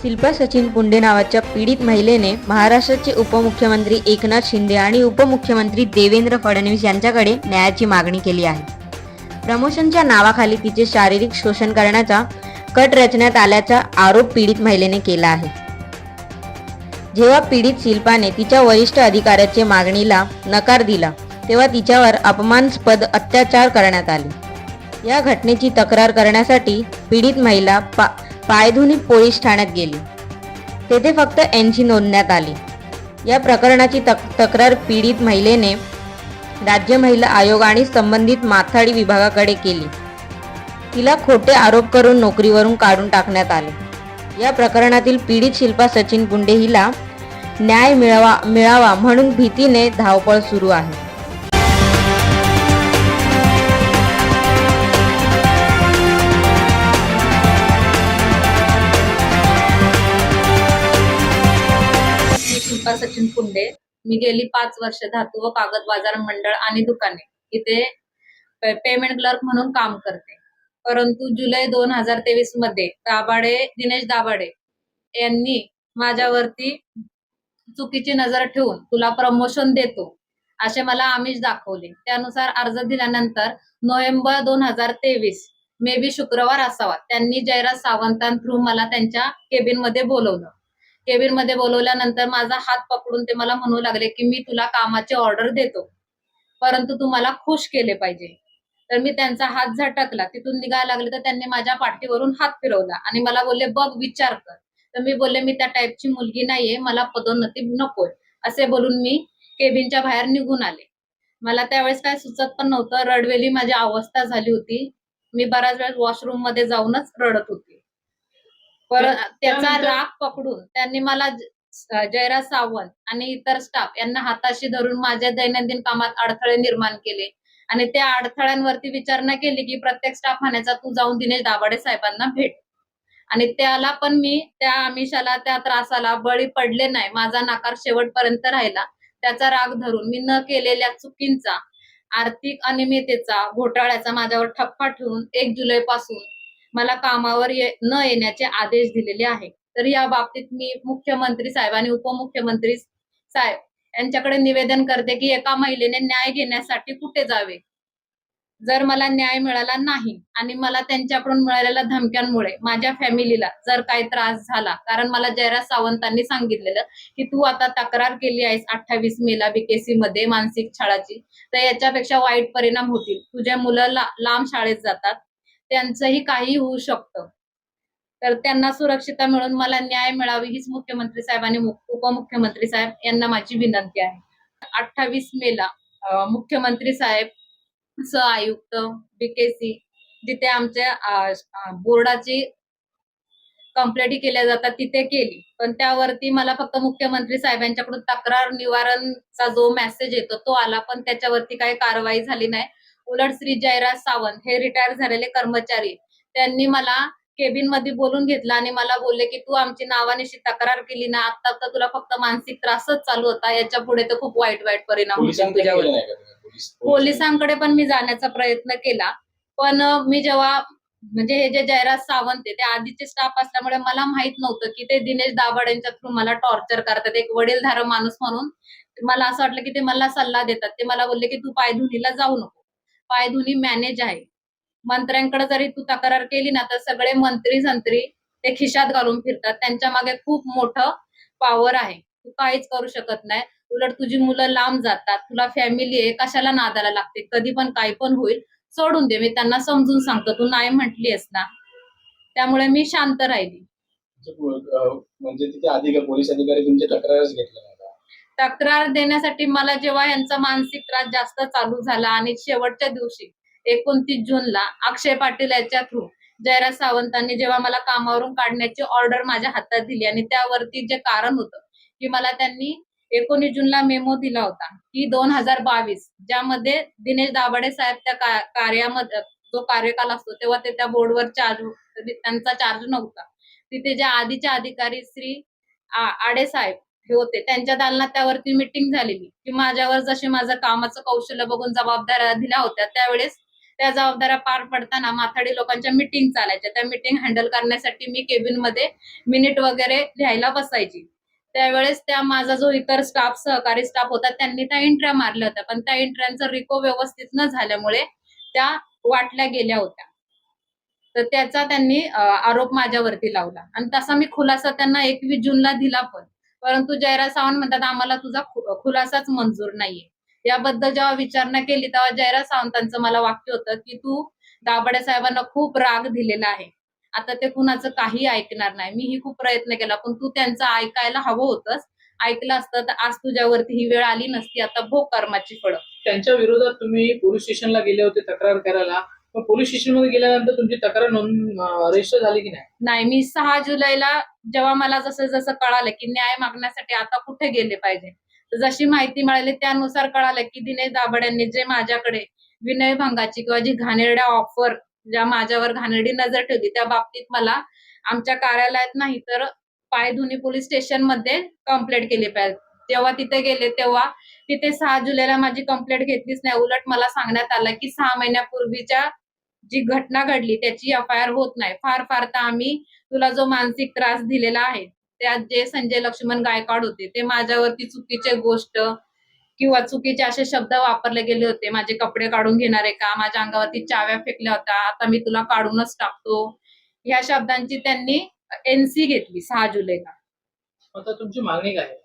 शिल्पा सचिन पुंडे नावाच्या पीडित महिलेने महाराष्ट्राचे उपमुख्यमंत्री एकनाथ शिंदे आणि उपमुख्यमंत्री देवेंद्र फडणवीस यांच्याकडे न्यायाची मागणी केली आहे। प्रमोशनच्या नावाखाली तिचे शारीरिक शोषण करण्याचा कट रचण्यात आल्याचा आरोप पीडित महिलेने केला आहे। जेव्हा पीडित शिल्पाने तिच्या वरिष्ठ अधिकाऱ्याच्या मागणीला नकार दिला तेव्हा तिच्यावर अपमानास्पद अत्याचार करण्यात आले। या घटनेची तक्रार करण्यासाठी पीडित महिला पायधुनी पोलीस ठाण्यात गेली। तेथे फक्त 80 नोंदण्यात आली। या प्रकरणाची तक्रार पीडित महिलेने राज्य महिला आयोग आणि संबंधित माथाडी विभागाकडे केली। तिला खोटे आरोप करून नोकरीवरून काढून टाकण्यात आले। या प्रकरणातील पीडित शिल्पा सचिन पुंडे हिला न्याय मिळावा म्हणून भीतीने धावपळ सुरू आहे। शिल्पा सचिन पुंडे। मी गेली 5 वर्ष धातू व कागद बाजार मंडळ आणि दुकाने इथे पेमेंट क्लर्क म्हणून काम करते। परंतु जुलै 2023 मध्ये दिनेश दाभाडे यांनी माझ्यावरती चुकीची नजर ठेवून तुला प्रमोशन देतो असे मला आमिष दाखवले। त्यानुसार अर्ज दिल्यानंतर नोव्हेंबर 2023 मे बी शुक्रवार असावा, त्यांनी जयराज सावंतां थ्रू मला त्यांच्या केबिन मध्ये बोलवलं। केबिन मध्ये बोलवल्यानंतर माझा हात पकडून ते मला म्हणू लागले की मी तुला कामाची ऑर्डर देतो, परंतु तू मला खुश केले पाहिजे। तर मी त्यांचा हात झटकला, तिथून निघायला लागले तर त्यांनी माझ्या पाठीवरून हात फिरवला आणि मला बोलले बघ विचार कर। तर मी बोलले मी त्या टाईपची मुलगी नाहीये, मला पदोन्नती नकोय असे बोलून मी केबिनच्या बाहेर निघून आले। मला त्यावेळेस काय सुचत पण नव्हतं, रडवेली माझी अवस्था झाली होती। मी बऱ्याच वेळेस वॉशरूम मध्ये जाऊनच रडत होती। त्याचा राग पकडून त्यांनी मला जयराज सावंत आणि इतर स्टाफ यांना हाताशी धरून माझ्या दैनंदिन कामात अडथळे निर्माण केले आणि त्या अडथळ्यांवरती विचारणा केली की प्रत्येक स्टाफ म्हणायचा तू जाऊन दिनेश दाभाडे साहेबांना भेट। आणि त्याला पण मी त्या आमिषाला, त्या त्रासाला बळी पडले नाही। माझा नकार शेवटपर्यंत राहिला। त्याचा राग धरून मी न केलेल्या चुकींचा, आर्थिक अनियमिततेचा, घोटाळ्याचा माझ्यावर ठप्पा ठेवून 1 जुलै पासून मला कामावर न येण्याचे आदेश दिलेले आहे। तर या बाबतीत मी मुख्यमंत्री साहेब आणि उपमुख्यमंत्री साहेब यांच्याकडे निवेदन करते की एका महिलेने न्याय घेण्यासाठी कुठे जावे। जर मला न्याय मिळाला नाही आणि मला त्यांच्याकडून मिळालेल्या धमक्यांमुळे माझ्या फॅमिलीला जर काही त्रास झाला, कारण मला जयराज सावंतांनी सांगितलेलं की तू आता तक्रार केली आहेस 28 मेला बीकेसी मध्ये मानसिक छळाची, तर याच्यापेक्षा वाईट परिणाम होतील। तुझ्या मुलं लांब शाळेत जातात, त्यांचंही काही होऊ शकतं। तर त्यांना सुरक्षितता मिळून मला न्याय मिळावी हीच मुख्यमंत्री साहेब आणि उपमुख्यमंत्री साहेब यांना माझी विनंती आहे। 28 मेला मुख्यमंत्री साहेब, सह आयुक्त बीकेसी जिथे आमच्या बोर्डाची कंप्लेंटी केल्या जातात तिथे केली, पण त्यावरती मला फक्त मुख्यमंत्री साहेबांच्याकडून तक्रार निवारणचा जो मेसेज येतो तो आला, पण त्याच्यावरती काही कारवाई झाली नाही। उलट श्री जयराज सावंत हे रिटायर झालेले कर्मचारी त्यांनी मला केबिन मध्ये बोलून घेतलं आणि मला बोलले की तू आमची नावानिशी तक्रार केली ना, आता तर तुला फक्त मानसिक त्रासच चालू होता, याच्या पुढे तर खूप वाईट परिणाम होतील तुझ्यावर। पोलिसांकडे पण मी जाण्याचा प्रयत्न केला, पण मी जेव्हा म्हणजे हे जे जयराज सावंत ते आधीचे स्टाफ असल्यामुळे मला माहित नव्हतं की ते दिनेश दाभाडेंच्या थ्रू मला टॉर्चर करतात। एक वडीलधार माणूस म्हणून मला असं वाटलं की ते मला सल्ला देतात। ते मला बोलले की तू पायधुनीला जाऊ नको, पायधुनी मॅनेज आहे। मंत्र्यांकडे जरी तू तक्रार केली ना तर सगळे मंत्री संत्री ते खिशात घालून फिरतात, त्यांच्या मागे खूप मोठं पॉवर आहे, तू काहीच करू शकत नाही। उलट तुझी मुलं लांब जातात, तुला फॅमिली आहे, कशाला नादाला लागते, कधी पण काही पण होईल, सोडून दे। मी त्यांना समजून सांगतो, तू नाही म्हटलीस ना, त्यामुळे मी शांत राहिली। म्हणजे तिथे पोलीस अधिकारी तुमची तक्रारच घेतला नव्हता? तक्रार देण्यासाठी मला जेव्हा यांचा मानसिक त्रास जास्त चालू झाला आणि शेवटच्या दिवशी 29 जूनला अक्षय पाटील याच्या थ्रू जयराज सावंतांनी जेव्हा मला कामावरून काढण्याची ऑर्डर माझ्या हातात दिली आणि त्यावरती जे कारण होतं की मला त्यांनी 19 जूनला मेमो दिला होता की 2022 ज्यामध्ये दिनेश दाभाडे साहेब त्या कार्यामध्ये जो कार्यकाल असतो तेव्हा ते त्या बोर्डवर त्यांचा चार्ज नव्हता। तिथे जे आधीचे अधिकारी श्री आडे साहेब हे होते, त्यांच्या दालनात त्यावरती मीटिंग झालेली की माझ्यावर जसे माझं कामाचं कौशल्य बघून जबाबदाऱ्या दिल्या होत्या, त्यावेळेस त्या जबाबदाऱ्या पार पडताना माथाडी लोकांच्या मीटिंग चालायच्या. त्या मीटिंग हँडल करण्यासाठी मी केबिन मध्ये मिनिट वगैरे लिहायला बसायची. त्यावेळेस त्या माझा जो इतर स्टाफ, सहकारी स्टाफ होता, त्यांनी त्या एंट्र्या मारल्या होत्या, पण त्या एंट्र्यांचा रिको व्यवस्थित न झाल्यामुळे त्या वाटल्या गेल्या होत्या. तर त्याचा त्यांनी आरोप माझ्यावरती लावला आणि तसा मी खुलासा त्यांना 21 जूनला दिला पण. परंतु जयराज सावंत म्हणतात, आम्हाला तुझा खुलासाच मंजूर नाहीये. याबद्दल जेव्हा विचारणा केली तेव्हा जयराज सावंतांचं मला वाक्य होतं, की तू दाभाडे साहेबांना खूप राग दिलेला आहे. आता ते कुणाचं काही ऐकणार नाही. मीही खूप प्रयत्न केला, पण तू त्यांचं ऐकायला हवं होतंस. ऐकलं असतं तर आज तुझ्यावरती ही वेळ आली नसती. आता भोग कर्माची फळं. त्यांच्या विरोधात तुम्ही पोलीस स्टेशनला गेले होते तक्रार करायला. मग पोलीस स्टेशनमध्ये गेल्यानंतर तुमची तक्रार रजिस्टर झाली की नाही? नाही, मी 6 जुलैला जेव्हा मला जसं जसं कळालं की न्याय मागण्यासाठी आता कुठे गेले पाहिजे, तर जशी माहिती मिळाली त्यानुसार कळालं की दिनेश दाभाडेंनी जे माझ्याकडे विनयभंगाची किंवा जी घाणेरड्या ऑफर, ज्या माझ्यावर घाणेरडी नजर ठेवली, त्या बाबतीत मला आमच्या कार्यालयात नाही तर पायधुनी पोलीस स्टेशनमध्ये कंप्लेंट केली पाहिजे. जेव्हा तिथे गेले तेव्हा तिथे 6 जुलैला माझी कंप्लेंट घेतलीच नाही. उलट मला सांगण्यात आलं की 6 महिन्यापूर्वीच्या जी घटना घडली त्याची एफ-आय-आर होत नाही. फार फार तर आम्ही तुला जो मानसिक त्रास दिलेला आहे, त्यात जे संजय लक्ष्मण गायकवाड होते, ते माझ्यावरती चुकीचे गोष्ट किंवा चुकीचे असे शब्द वापरले गेले होते. माझे कपडे काढून घेणार आहे का? माझ्या अंगावरती चाव्या फेकल्या होत्या. आता मी तुला काढूनच टाकतो. ह्या शब्दांची त्यांनी एनसी घेतली 6 जुलैला. आता तुमची मागणी काय आहे?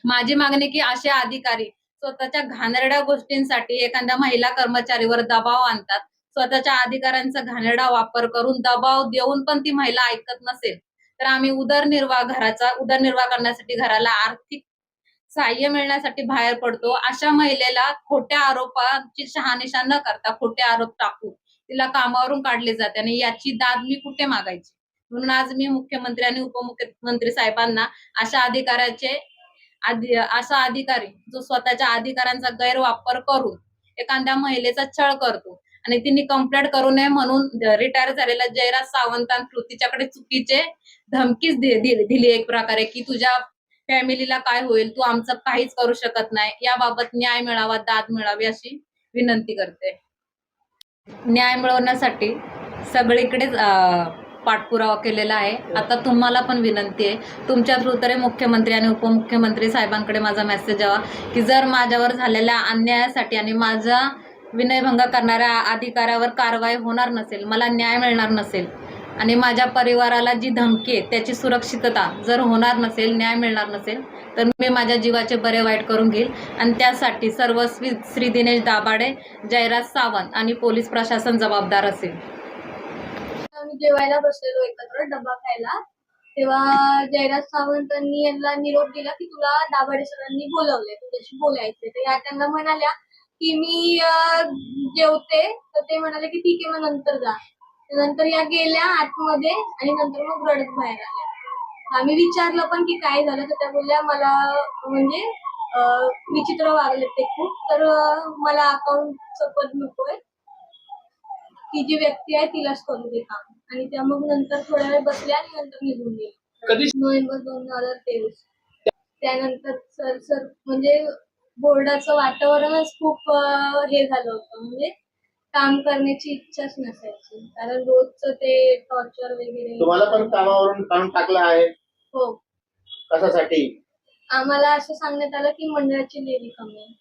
माझी मागणी की असे अधिकारी स्वतःच्या घाणेरड्या गोष्टींसाठी एखाद्या महिला कर्मचारीवर दबाव आणतात. स्वतःच्या अधिकारांचा घाणेरडा वापर करून दबाव देऊन पण ती महिला ऐकत नसेल, तर आम्ही उदरनिर्वाह करण्यासाठी घराला आर्थिक सहाय्य मिळण्यासाठी बाहेर पडतो. अशा महिलेला खोट्या आरोपांची शहानिशा न करता खोटे आरोप टाकून तिला कामावरून काढले जाते आणि याची दाद मी कुठे मागायची? म्हणून आज मी मुख्यमंत्री आणि उपमुख्यमंत्री साहेबांना असा अधिकारी जो स्वतःच्या अधिकारांचा गैरवापर करून एखाद्या महिलेचा छळ करतो आणि तिने कंप्लेंट करू नये म्हणून रिटायर झालेल्या जयराज सावंतांनी तिच्याकडे चुकीचे धमकीच दिली एक प्रकारे, की तुझ्या फॅमिलीला काय होईल, तू आमचं काहीच करू शकत नाही. याबाबत न्याय मिळावा, दाद मिळावी अशी विनंती करते. न्याय मिळवण्यासाठी सगळीकडेच पाठपुरावा केलेला आहे. आता तुम्हाला पण विनंती आहे, तुमच्या थ्रू तरी मुख्यमंत्री आणि उपमुख्यमंत्री साहेबांकडे माझा मेसेज यावा, की जर माझ्यावर झालेल्या अन्यायासाठी आणि माझा विनयभंग करणाऱ्या अधिकाऱ्यावर कारवाई होणार नसेल, मला न्याय मिळणार नसेल आणि माझ्या परिवाराला जी धमकी आहे त्याची सुरक्षितता जर होणार नसेल, न्याय मिळणार नसेल, तर मी माझ्या जीवाचे बरे वाईट करून घेईल आणि त्यासाठी सर्वस्वी श्री दिनेश दाभाडे, जयराज सावंत आणि पोलीस प्रशासन जबाबदार असेल. आम्ही जेवायला बसलेलो एकत्र डब्बा खायला, तेव्हा जयराज सावंतांनी यांना निरोप दिला की तुला दाभाडे सरांनी बोलवलंय, तुझ्याशी बोलायचंय. तर या त्यांना म्हणाल्या की मी जेवते. तर ते म्हणाले की ठीक आहे, मग नंतर जा. नंतर या गेल्या आतमध्ये आणि नंतर मग रडत बाहेर आल्या. आम्ही विचारलं पण की काय झालं, तर त्या बोलल्या मला म्हणजे विचित्र वागले ते खूप, तर मला अकाउंटचं पद नकोय, ती जी व्यक्ती आहे तिलाच करू दे काम. आणि त्या मग नंतर थोड्या वेळ बसल्या आणि नंतर निघून गेल्या. कधी? नोव्हेंबर 2023. त्यानंतर सर म्हणजे बोर्डाचं वातावरणच खूप हे झालं होतं, म्हणजे काम करण्याची इच्छाच नसायची, कारण रोजचं ते टॉर्चर वगैरे. तुम्हाला पण कामावरून काढून टाकलं आहे? हो. कशासाठी? आम्हाला असं सांगण्यात आलं की मंडळाची लेवी कमी आहे.